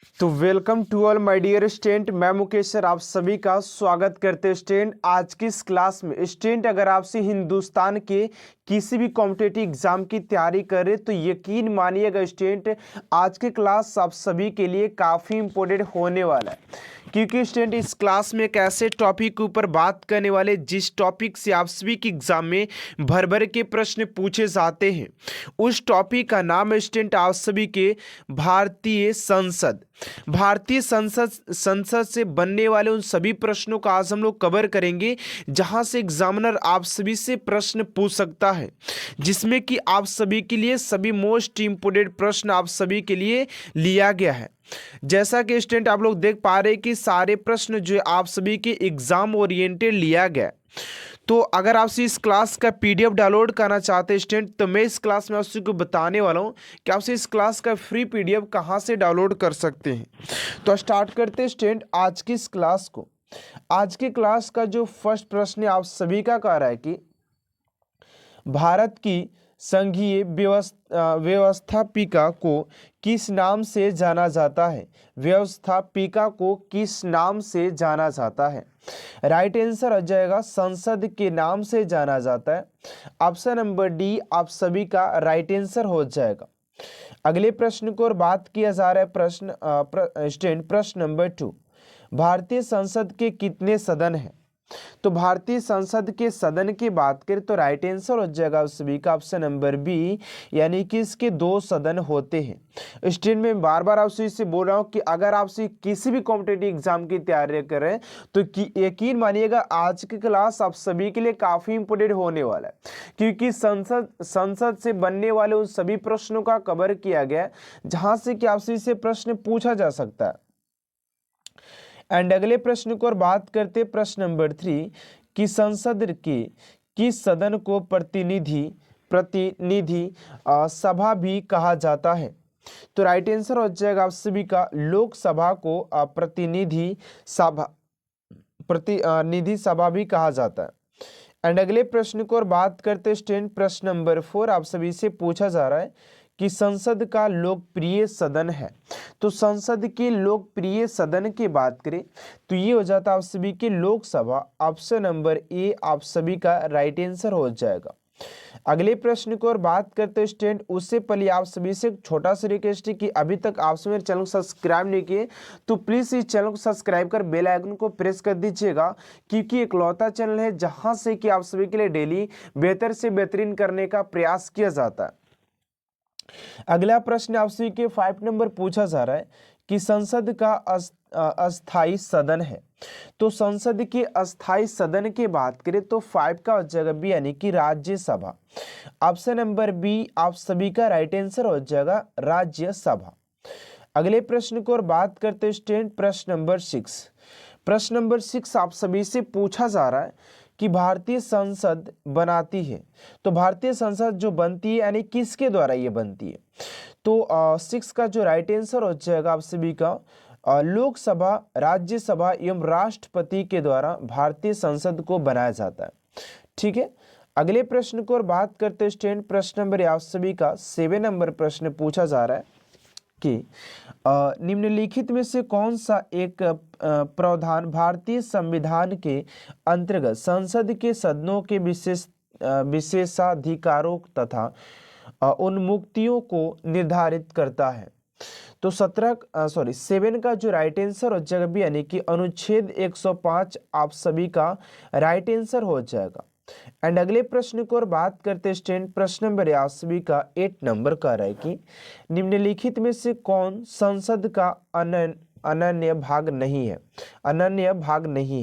तो welcome to all my dear student. मैं Mukesh sir आप सभी का स्वागत करते हैं स्टूडेंट। आज की इस क्लास में स्टूडेंट अगर आपसे हिंदुस्तान के किसी भी कॉम्पिटिटिव एग्जाम की तैयारी करें तो यकीन मानिएगा स्टूडेंट आज की क्लास आप सभी के लिए काफ़ी इंपॉर्टेंट होने वाला है, क्योंकि स्टूडेंट इस क्लास में एक ऐसे टॉपिक के ऊपर बात करने वाले जिस टॉपिक से आप सभी के एग्जाम में भर भर के प्रश्न पूछे जाते हैं। उस टॉपिक का नाम है स्टूडेंट आप सभी के भारतीय संसद से बनने वाले उन सभी प्रश्नों का आज हम लोग कवर करेंगे जहां से एग्जामिनर आप सभी से प्रश्न पूछ सकता है, जिसमें कि आप सभी के लिए सभी मोस्ट इंपोर्टेंट प्रश्न आप सभी के लिए लिया गया है। जैसा कि स्टूडेंट आप लोग देख पा रहे हैं कि सारे प्रश्न जो आप सभी के एग्जाम ओरिएंटेड लिया गया। तो अगर आपसे इस क्लास का पीडीएफ डाउनलोड करना चाहते हैं स्टूडेंट तो मैं इस क्लास में आपसे को बताने वाला हूं कि आपसे इस क्लास का फ्री पीडीएफ कहां से डाउनलोड कर सकते हैं। तो स्टार्ट करते हैं स्टूडेंट आज की इस क्लास को। आज की क्लास का जो फर्स्ट प्रश्न है आप सभी का कह रहा है कि भारत की संघीय व्यवस्थापिका को किस नाम से जाना जाता है? व्यवस्थापिका को किस नाम से जाना जाता है? राइट आंसर आ जाएगा संसद के नाम से जाना जाता है। ऑप्शन नंबर डी आप सभी का राइट आंसर हो जाएगा। अगले प्रश्न को और बात किया जा रहा है प्रश्न नंबर 2। भारतीय संसद के कितने सदन हैं? तो भारतीय संसद के सदन की बात करें तो राइट आंसर हो जाएगा आप सभी का ऑप्शन नंबर बी, यानी कि इसके 2 सदन होते हैं। स्टूडेंट में बार बार आपसे इससे बोल रहा हूं कि अगर आपसे किसी भी कॉम्पिटिटिव एग्जाम की तैयारी कर रहे हैं तो यकीन मानिएगा आज की क्लास आप सभी के लिए काफी इंपोर्टेंट होने वाला है, क्योंकि संसद से बनने वाले उन सभी प्रश्नों का कवर किया गया जहां से कि आपसे इसे प्रश्न पूछा जा सकता है। एंड अगले प्रश्न को और बात करते प्रश्न नंबर 3 कि संसद के किस सदन को प्रतिनिधि सभा भी कहा जाता है? तो राइट आंसर हो जाएगा आप सभी का लोकसभा को प्रतिनिधि सभा भी कहा जाता है। एंड अगले प्रश्न को और बात करते स्टूडेंट प्रश्न नंबर 4 आप सभी से पूछा जा रहा है कि संसद का लोकप्रिय सदन है। तो संसद के लोकप्रिय सदन की बात करें तो ये हो जाता है आप सभी के लोकसभा। ऑप्शन नंबर ए आप सभी का राइट आंसर हो जाएगा। अगले प्रश्न को और बात करते हैं स्टूडेंट उससे पहले आप सभी से छोटा सा रिक्वेस्ट है कि अभी तक आप मेरे चैनल को सब्सक्राइब नहीं किए तो प्लीज इस चैनल को सब्सक्राइब कर बेल आइकन को प्रेस कर दीजिएगा, क्योंकि इकलौता चैनल है जहां से कि आप सभी के लिए डेली बेहतर से बेहतरीन करने का प्रयास किया जाता है। अगला प्रश्न आपसे के 5 नंबर पूछा जा रहा है कि संसद का अस्थाई सदन है। तो संसद के अस्थाई सदन की बात करें तो 5 का हो जाएगा बी, यानी कि राज्यसभा। ऑप्शन नंबर बी आप सभी का राइट आंसर हो जाएगा राज्यसभा। अगले प्रश्न को और बात करते हैं स्टूडेंट प्रश्न नंबर 6 आप सभी से पूछा जा रहा है कि भारतीय संसद बनाती है। तो भारतीय संसद जो बनती है यानी किसके द्वारा ये बनती है? तो 6 का जो राइट आंसर हो जाएगा आप सभी का लोकसभा, राज्यसभा एवं राष्ट्रपति के द्वारा भारतीय संसद को बनाया जाता है। ठीक है। अगले प्रश्न को और बात करते हैं स्टूडेंट प्रश्न नंबर आप सभी का 7 नंबर प्रश्न पूछा जा रहा है कि निम्नलिखित में से कौन सा एक प्रावधान भारतीय संविधान के अंतर्गत संसद के सदनों के विशेषाधिकारों तथा उन्मुक्तियों को निर्धारित करता है? तो 7 का जो राइट आंसर हो जाएगा बी, यानी कि अनुच्छेद 105 आप सभी का राइट आंसर हो जाएगा। एंड अगले प्रश्न को और बात करते स्टूडेंट प्रश्न नंबर आप सभी का 8 नंबर का है कि निम्नलिखित में से कौन संसद का अनन्य भाग नहीं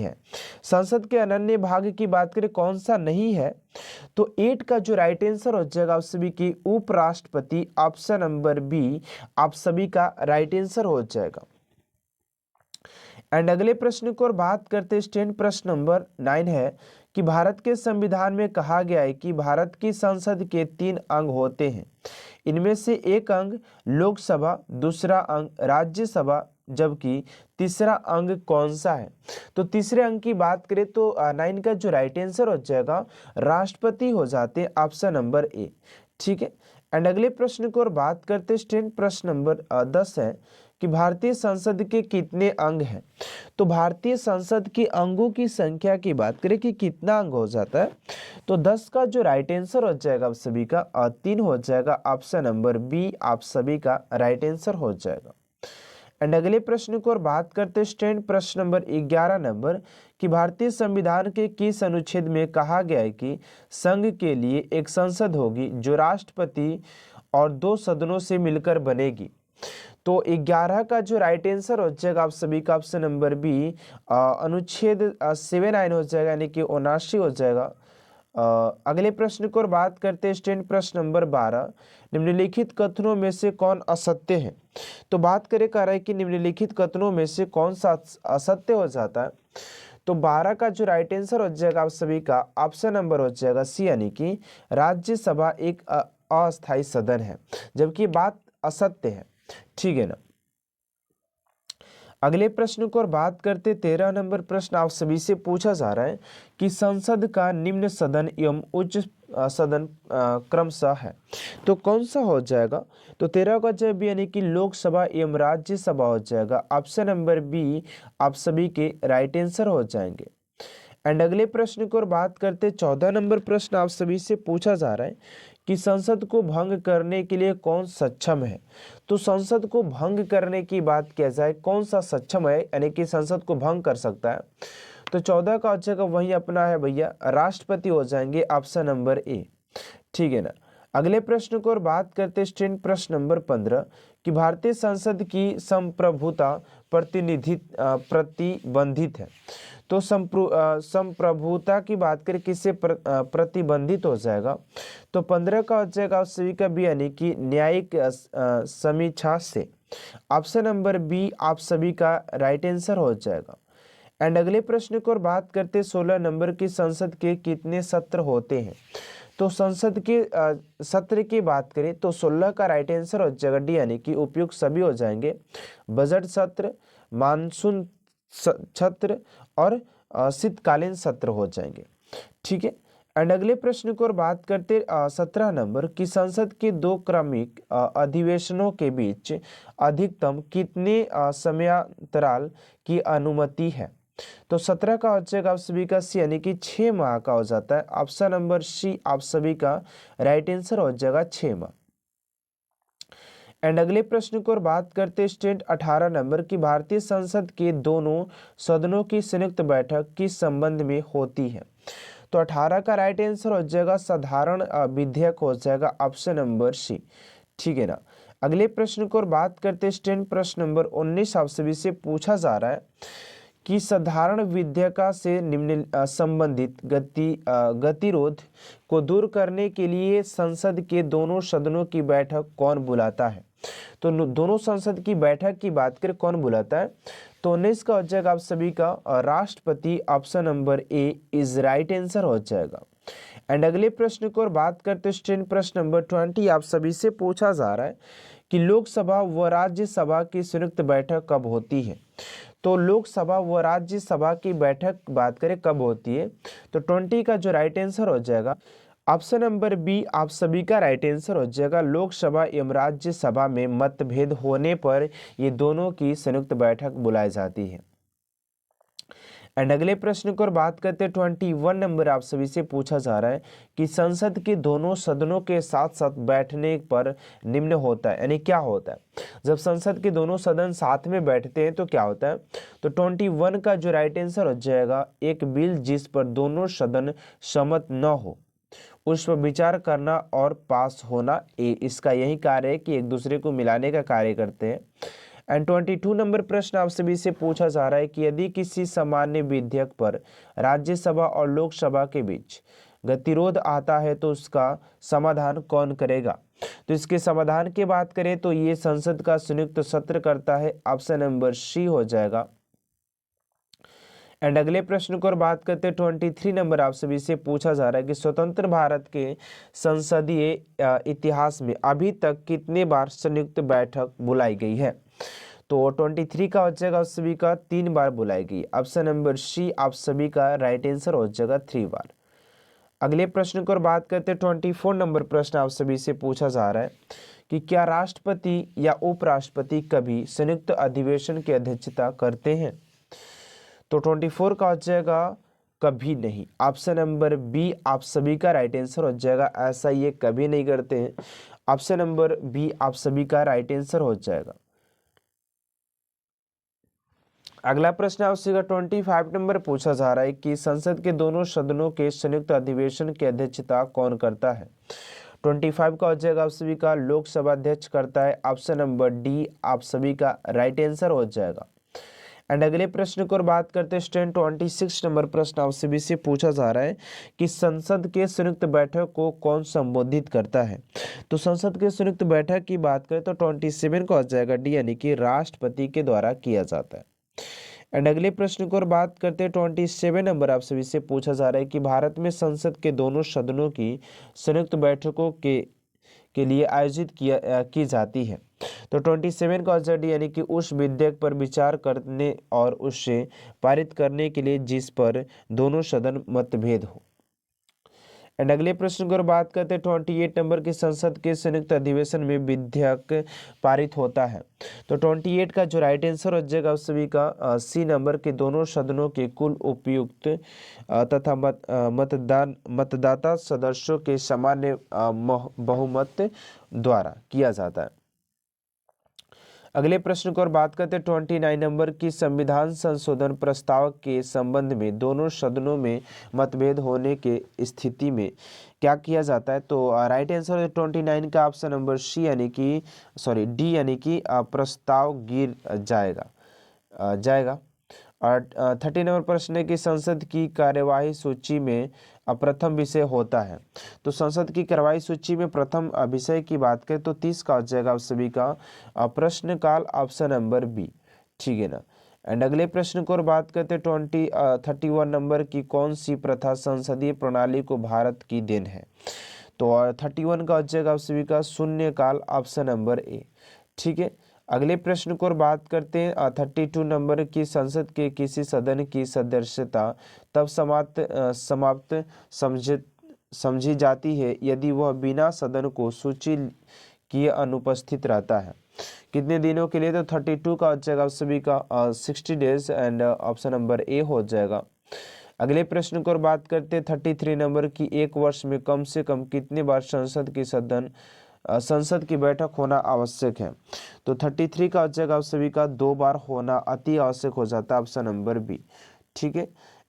है? संसद के अनन्य भाग की बात करें कौन सा नहीं है? तो 8 का जो राइट आंसर हो जाएगा आप सभी की उपराष्ट्रपति। ऑप्शन नंबर बी आप सभी का राइट आंसर हो जाएगा। एंड अगले प्रश्न को और बात करते स्टूडेंट प्रश्न नंबर 9 है कि भारत के संविधान में कहा गया है कि भारत की संसद के 3 अंग होते हैं। इनमें से एक अंग लोकसभा, दूसरा अंग राज्यसभा, जबकि तीसरा अंग कौन सा है? तो तीसरे अंग की बात करें तो 9 का जो राइट आंसर हो जाएगा राष्ट्रपति हो जाते हैं। Option number A. ठीक है। एंड अगले प्रश्न को और बात करते स्टूडेंट प्रश्न नंबर 10 है कि भारतीय संसद के कितने अंग हैं। तो भारतीय संसद के अंगों की संख्या की बात करें कि कितना अंग हो जाता है, तो 10 का जो राइट आंसर हो जाएगा आप सभी का 3 हो जाएगा। ऑप्शन नंबर बी आप सभी का राइट आंसर हो जाएगा। एंड अगले प्रश्न को और बात करते हैं स्टैंड प्रश्न नंबर 11 नंबर कि भारतीय संविधान के किस अनुच्छेद में कहा गया है कि संघ के लिए एक संसद होगी जो राष्ट्रपति और 2 सदनों से मिलकर बनेगी। तो 11 का जो राइट आंसर हो जाएगा आप सभी का ऑप्शन नंबर बी अनुच्छेद 79 हो जाएगा, यानी कि 79 हो जाएगा। अगले प्रश्न को और बात करते हैं स्टैंड प्रश्न नंबर 12 निम्नलिखित कथनों में से कौन असत्य है। तो बात करें कह रहा है कि निम्नलिखित कथनों में से कौन सा असत्य हो जाता है। तो 12 का जो राइट आंसर हो जाएगा आप सभी का ऑप्शन नंबर हो जाएगा सी, यानी कि राज्यसभा एक अस्थायी सदन है, जबकि बात असत्य है। ठीक है ना। अगले प्रश्न को और बात करते 13 नंबर प्रश्न आप सभी से पूछा जा रहा है कि संसद का निम्न सदन एवं उच्च सदन क्रमशः है, तो कौन सा हो जाएगा। तो 13 का जवाब यानी कि लोकसभा एवं राज्यसभा हो जाएगा। ऑप्शन नंबर बी आप सभी के राइट आंसर हो जाएंगे। एंड अगले प्रश्न को और बात करते 14 नंबर प्रश्न आप सभी से पूछा जा रहा है कि संसद को भंग करने के लिए कौन सक्षम है। तो संसद को भंग करने की बात किया जाए कौन सा सक्षम है, यानी कि संसद को भंग कर सकता है, तो 14 का जगह वही अपना है भैया, राष्ट्रपति हो जाएंगे। Option number A. ठीक है ना। अगले प्रश्न को और बात करते स्टैंड प्रश्न नंबर 15 कि भारतीय संसद की संप्रभुता प्रतिबंधित है। तो संप्रभुता की बात करें किससे प्रतिबंधित हो जाएगा। तो 15 का हो जाएगा सभी का बी, यानी कि न्यायिक समीक्षा से। ऑप्शन नंबर बी आप सभी का राइट आंसर हो जाएगा। एंड अगले प्रश्न को और बात करते 16 नंबर की संसद के कितने सत्र होते हैं। तो संसद के सत्र की बात करें तो 16 का राइट आंसर हो जाएगा डी, यानी कि उपयुक्त सभी हो जाएंगे। बजट सत्र, मानसून सत्र और शीतकालीन सत्र हो जाएंगे। ठीक है। एंड अगले प्रश्न को और बात करते 17 नंबर की संसद के 2 क्रमिक अधिवेशनों के बीच अधिकतम कितने समयांतराल की अनुमति है। तो 17 का हो जाएगा आप सभी का सी, यानी कि 6 माह का हो जाता है। ऑप्शन नंबर सी आप सभी का राइट आंसर हो जाएगा 6 माह। एंड अगले प्रश्न को और बात करते स्टैंड 18 नंबर की भारतीय संसद के दोनों सदनों की संयुक्त बैठक किस संबंध में होती है। तो 18 का राइट आंसर हो जाएगा साधारण विधेयक हो जाएगा। Option number C. ठीक है ना। अगले प्रश्न को और बात करते स्टैंड प्रश्न नंबर 19 आप सभी से पूछा जा रहा है कि साधारण विधेयक से निम्न संबंधित गतिरोध को दूर करने के लिए संसद के दोनों सदनों की बैठक कौन बुलाता है। तो दोनों संसद की बैठक की बात करें कौन बुलाता है, तो 19 का हो जाएगा आप सभी का राष्ट्रपति। Option number A is right answer हो जाएगा। एंड अगले प्रश्न को और बात करते स्टैंड प्रश्न नंबर 20 आप सभी से पूछा जा रहा है कि लोकसभा व राज्यसभा की संयुक्त बैठक कब होती है। तो लोकसभा व राज्यसभा की बैठक बात करें कब होती है, तो 20 का जो राइट आंसर हो जाएगा ऑप्शन नंबर बी आप सभी का राइट आंसर हो जाएगा। लोकसभा एवं राज्यसभा में मतभेद होने पर ये दोनों की संयुक्त बैठक बुलाई जाती है। एंड अगले प्रश्न को बात करते हैं 21 नंबर आप सभी से पूछा जा रहा है कि संसद के दोनों सदनों के साथ साथ बैठने पर निम्न होता है, यानी क्या होता है। जब संसद के दोनों सदन साथ में बैठते हैं तो क्या होता है, तो 21 का जो राइट आंसर हो जाएगा एक बिल जिस पर दोनों सदन सहमत न हो उस पर विचार करना और पास होना, इसका यही कार्य है कि एक दूसरे को मिलाने का कार्य करते हैं। एंड 22 नंबर प्रश्न आप सभी से पूछा जा रहा है कि यदि किसी सामान्य विधेयक पर राज्यसभा और लोकसभा के बीच गतिरोध आता है तो उसका समाधान कौन करेगा। तो इसके समाधान की बात करें तो ये संसद का संयुक्त सत्र करता है। ऑप्शन नंबर सी हो जाएगा। एंड अगले प्रश्न को बात करते हैं 23 नंबर आप सभी से पूछा जा रहा है कि स्वतंत्र भारत के संसदीय इतिहास में अभी तक कितने बार संयुक्त बैठक बुलाई गई है। तो 23 का हो जाएगा आप सभी का 3 बार बुलाई गई। ऑप्शन नंबर सी आप सभी का राइट आंसर हो जाएगा 3 बार। अगले प्रश्न को और बात करते हैं 24 नंबर प्रश्न आप सभी से पूछा जा रहा है कि क्या राष्ट्रपति या उपराष्ट्रपति कभी संयुक्त अधिवेशन की अध्यक्षता करते हैं। तो 24 का हो जाएगा कभी नहीं। ऑप्शन नंबर बी आप सभी का राइट आंसर हो जाएगा, ऐसा ये कभी नहीं करते हैं। ऑप्शन नंबर बी आप सभी का राइट आंसर हो जाएगा। अगला प्रश्न आपसे 25 नंबर पूछा जा रहा है कि संसद के दोनों सदनों के संयुक्त अधिवेशन की अध्यक्षता कौन करता है। 25 का हो जाएगा आप सभी का लोकसभा अध्यक्ष करता है। ऑप्शन नंबर डी आप सभी का राइट आंसर हो जाएगा। एंड अगले प्रश्न को और बात करते हैं 26 नंबर प्रश्न आप सभी से पूछा जा रहा है कि संसद के संयुक्त बैठक को कौन संबोधित करता है। तो संसद के संयुक्त बैठक की बात करें तो 27 को हो जाएगा डी, यानी कि राष्ट्रपति के द्वारा किया जाता है। एंड अगले प्रश्न को और बात करते हैं 27 नंबर आप सभी से पूछा जा रहा है कि भारत में संसद के दोनों सदनों की संयुक्त बैठकों के लिए आयोजित की जाती है। तो 27 का आंसर डी, यानी कि उस विधेयक पर विचार करने और उससे पारित करने के लिए जिस पर दोनों सदन मतभेद हो। एंड अगले प्रश्न को बात करते हैं 28 नंबर की संसद के संयुक्त अधिवेशन में विधेयक पारित होता है। तो 28 का जो राइट आंसर हो जाएगा उस सभी का सी नंबर के दोनों सदनों के कुल उपयुक्त तथा मतदाता सदस्यों के सामान्य बहुमत द्वारा किया जाता है। अगले प्रश्न को और बात करते हैं 29 नंबर की संविधान संशोधन प्रस्ताव के संबंध में दोनों सदनों में मतभेद होने के स्थिति में क्या किया जाता है। तो राइट आंसर 29 का ऑप्शन नंबर सी, यानी कि डी, यानी कि प्रस्ताव गिर जाएगा। और 30 नंबर प्रश्न है कि संसद की कार्यवाही सूची में प्रथम विषय होता है। तो संसद की कार्यवाही सूची में प्रथम विषय की बात करें तो 30 का हो जाएगा आप सभी का प्रश्नकाल, ऑप्शन नंबर बी, ठीक है ना। एंड अगले प्रश्न को और बात करते हैं 31 नंबर की कौन सी प्रथा संसदीय प्रणाली को भारत की देन है। तो 31 का हो जाएगा आप सभी का शून्यकाल, ऑप्शन नंबर ए, ठीक है। अगले प्रश्न को और बात करते हैं 32 नंबर की संसद के किसी सदन की सदस्यता तब समाप्त समझी जाती है यदि वह बिना सदन को सूची किए अनुपस्थित रहता है। कितने दिनों के लिए। तो 32 का हो जाएगा आप सभी का 60 days, and option number A हो जाएगा। अगले प्रश्न को और बात करते हैं 33 नंबर की एक वर्ष में कम से कम कितने बार संसद की बैठक होना आवश्यक है। तो 33 का हो जाएगा आप सभी का 2 बार होना अति आवश्यक हो जाता है, ऑप्शन नंबर बी, ठीक है।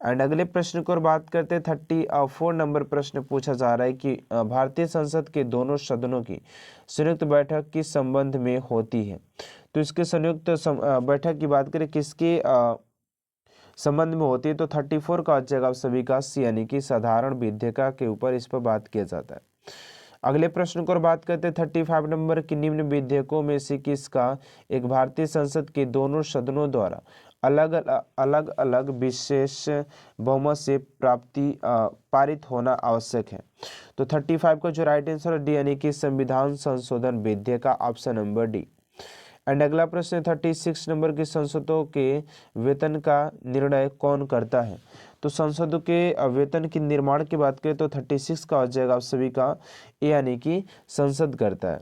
एंड अगले प्रश्न को और बात करते हैं 34 नंबर प्रश्न पूछा जा रहा है कि भारतीय संसद के दोनों सदनों की संयुक्त बैठक किस संबंध में होती है। तो इसके संयुक्त बैठक की बात करें किसके संबंध में होती है। तो 34 का हो जाएगा आप सभी का सी, यानी कि साधारण विधेयक के ऊपर इस पर बात किया जाता है। अगले प्रश्न को और बात करते हैं 35 नंबर की निम्न विधेयकों में से किसका एक भारतीय संसद के दोनों सदनों द्वारा अलग अलग विशेष बहुमत से पारित होना आवश्यक है। तो 35 का जो राइट आंसर डी, यानी कि संविधान संशोधन विधेयक का, ऑप्शन नंबर डी। एंड अगला प्रश्न 36 नंबर के संसदों के वेतन का निर्णय कौन करता है। तो संसदों के वेतन की निर्माण की बात करें तो 36 का हो जाएगा आप सभी का ए, यानी कि संसद करता है।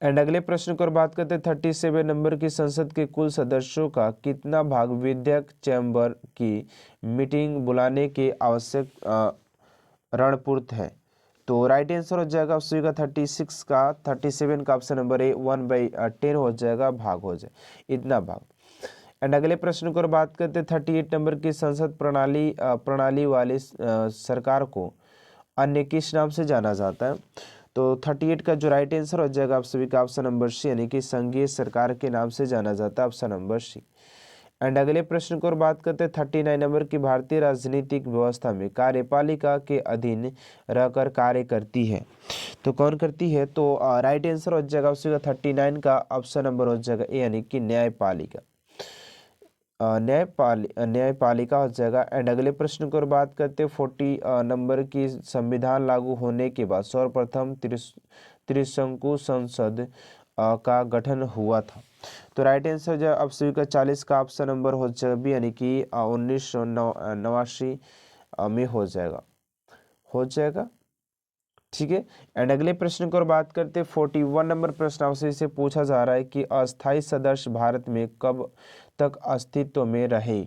एंड अगले प्रश्न को बात करते हैं 37 नंबर की संसद के कुल सदस्यों का कितना भाग विधेयक चैम्बर की मीटिंग बुलाने के आवश्यक रणपूर्त है। तो राइट आंसर हो जाएगा उसी का 37 का ऑप्शन नंबर ए 1/10 हो जाएगा, भाग हो जाए इतना भाग। एंड अगले प्रश्न को बात करते हैं 38 नंबर की संसद प्रणाली वाली सरकार को अन्य किस नाम से जाना जाता है। तो 38 का जो राइट आंसर हो जाएगा आप सभी का ऑप्शन नंबर सी, यानी कि संघीय सरकार के नाम से जाना जाता है, ऑप्शन नंबर सी। एंड अगले प्रश्न को बात करते हैं 39 नंबर की भारतीय राजनीतिक व्यवस्था में कार्यपालिका के अधीन रहकर कार्य करती है। तो कौन करती है। तो राइट आंसर हो जाएगा उसी का 39 का ऑप्शन नंबर हो जाएगा ए, यानी कि न्यायपालिका न्यायपालिका हो जाएगा। एंड अगले प्रश्न को बात करते हैं 40 नंबर की संविधान लागू होने के बाद सर्वप्रथम त्रिशंकु संसद का गठन हुआ था। तो राइट आंसर जो अब सभी का 40 का ऑप्शन नंबर हो जाएगा बी, यानी कि 1989 में हो जाएगा। ठीक है। एंड अगले प्रश्न की ओर बात करते हैं। 41 नंबर प्रश्न आपसे इसे पूछा जा रहा है कि अस्थायी सदस्य भारत में कब तक अस्तित्व में रहे।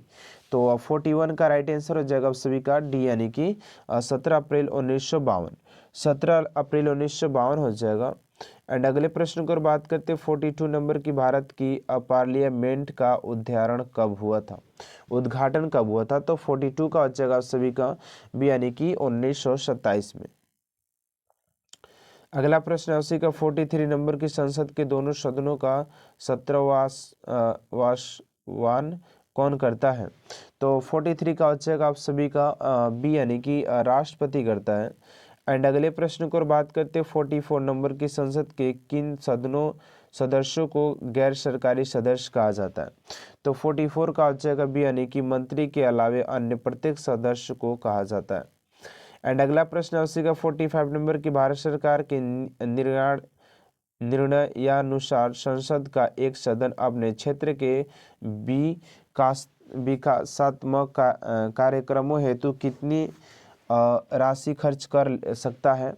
तो 41 का राइट आंसर हो जाएगा आप सभी का डी, यानी कि 17 अप्रैल 1952। 17 अप्रैल 1952 हो जाएगा। एंड अगले प्रश्न की ओर बात करते हैं। 42 नंबर की भारत की पार्लियामेंट का उद्घाटन कब हुआ था। तो 42 का हो जाएगा आप सभी का बी, यानी कि 1927 में। अगला प्रश्न है उसी का 43 नंबर की संसद के दोनों सदनों का 17वां कौन करता है। तो 43 का हो जाएगा आप सभी का बी, यानी कि राष्ट्रपति करता है। एंड अगले प्रश्न को बात करते हैं। 44 नंबर की संसद के किन सदस्यों को गैर सरकारी सदस्य कहा जाता है। तो 44 का हो जाएगा बी, यानी कि मंत्री के अलावे अन्य प्रत्येक सदस्य को कहा जाता है। एंड अगला प्रश्न है उसी का 45 नंबर की भारत सरकार के निर्णयानुसार संसद का एक सदन अपने क्षेत्र के विकासात्मक कार्यक्रमों हेतु कितनी राशि खर्च कर सकता है।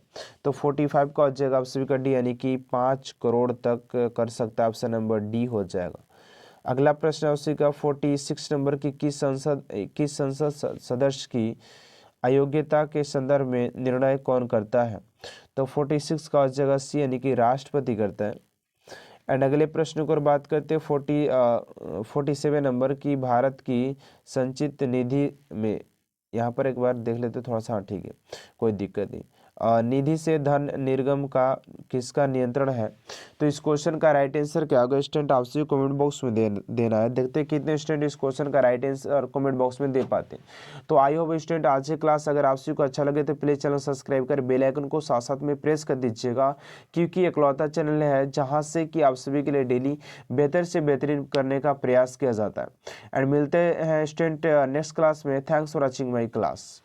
तो 45 का हो जाएगा आप सभी का डी, यानी कि 5 करोड़ तक कर सकता है। ऑप्शन नंबर डी हो जाएगा। अगला प्रश्न है उसी का 46 नंबर की किस संसद सदस्य की अयोग्यता के संदर्भ में निर्णय कौन करता है। तो 46 का हो जाएगा सी, यानी कि राष्ट्रपति करता है। एंड अगले प्रश्न को बात करते हैं। 47 नंबर की भारत की संचित निधि में, यहाँ पर एक बार देख लेते थोड़ा सा। ठीक है, कोई दिक्कत नहीं। निधि से धन निर्गम का किसका नियंत्रण है। तो इस क्वेश्चन का राइट आंसर क्या होगा स्टूडेंट, आपसे कमेंट बॉक्स में देना है। देखते हैं कितने स्टूडेंट इस क्वेश्चन का राइट आंसर कमेंट बॉक्स में दे पाते हैं। तो आई होप स्टूडेंट आज की क्लास अगर आपसे को अच्छा लगे तो प्लीज़ चैनल सब्सक्राइब कर बेल आइकन को साथ साथ में प्रेस कर दीजिएगा, क्योंकि इकलौता चैनल है जहाँ से कि आप सभी के लिए डेली बेहतर से बेहतरीन करने का प्रयास किया जाता है। एंड मिलते हैं स्टूडेंट नेक्स्ट क्लास में। Thanks for watching my class.